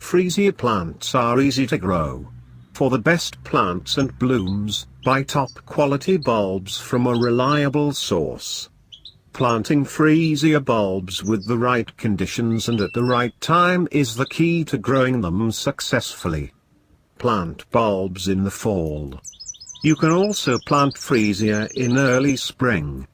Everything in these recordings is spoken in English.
Freesia plants are easy to grow. For the best plants and blooms, buy top quality bulbs from a reliable source. Planting Freesia bulbs with the right conditions and at the right time is the key to growing them successfully. Plant bulbs in the fall. You can also plant Freesia in early spring.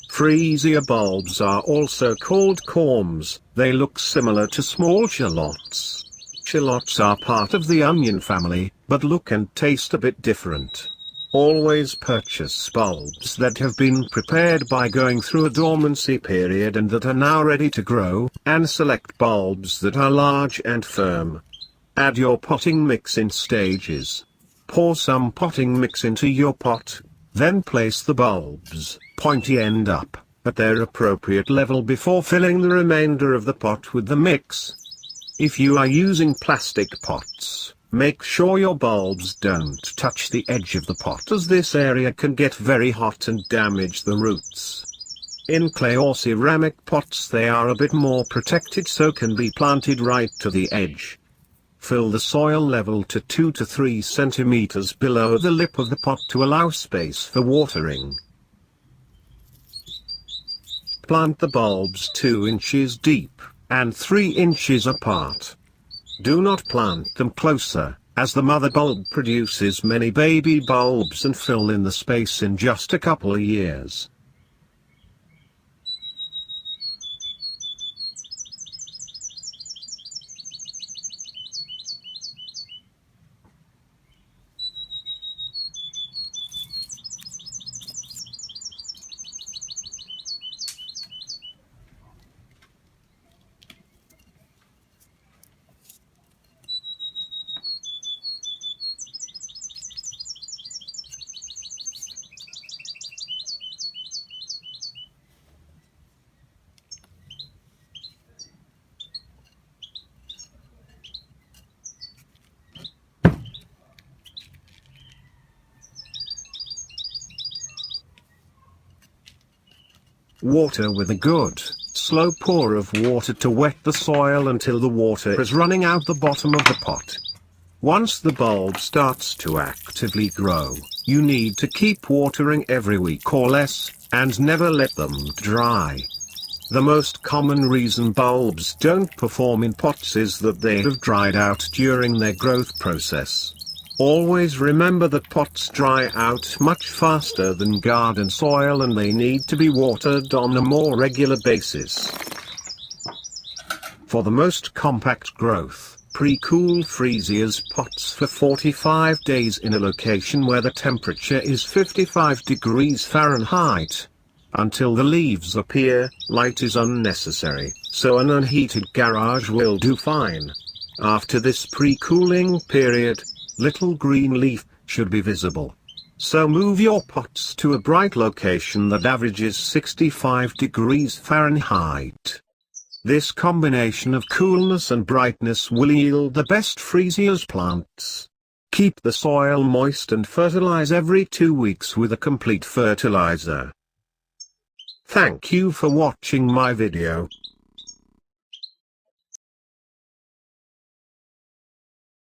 Freesia bulbs are also called corms. They look similar to small shallots. Shallots are part of the onion family, but look and taste a bit different. Always purchase bulbs that have been prepared by going through a dormancy period and that are now ready to grow, and select bulbs that are large and firm. Add your potting mix in stages. Pour some potting mix into your pot, then place the bulbs, pointy end up, at their appropriate level before filling the remainder of the pot with the mix. If you are using plastic pots, make sure your bulbs don't touch the edge of the pot, as this area can get very hot and damage the roots. In clay or ceramic pots they are a bit more protected, so can be planted right to the edge. Fill the soil level to 2 to 3 centimeters below the lip of the pot to allow space for watering. Plant the bulbs 2 inches deep, and 3 inches apart. Do not plant them closer, as the mother bulb produces many baby bulbs and fill in the space in just a couple of years. Water with a good, slow pour of water to wet the soil until the water is running out the bottom of the pot. Once the bulb starts to actively grow, you need to keep watering every week or less, and never let them dry. The most common reason bulbs don't perform in pots is that they have dried out during their growth process. Always remember that pots dry out much faster than garden soil, and they need to be watered on a more regular basis. For the most compact growth, pre-cool Freesias pots for 45 days in a location where the temperature is 55 degrees Fahrenheit. Until the leaves appear, light is unnecessary, so an unheated garage will do fine. After this pre-cooling period, little green leaf should be visible. So move your pots to a bright location that averages 65 degrees Fahrenheit. This combination of coolness and brightness will yield the best Freesias plants. Keep the soil moist and fertilize every 2 weeks with a complete fertilizer. Thank you for watching my video.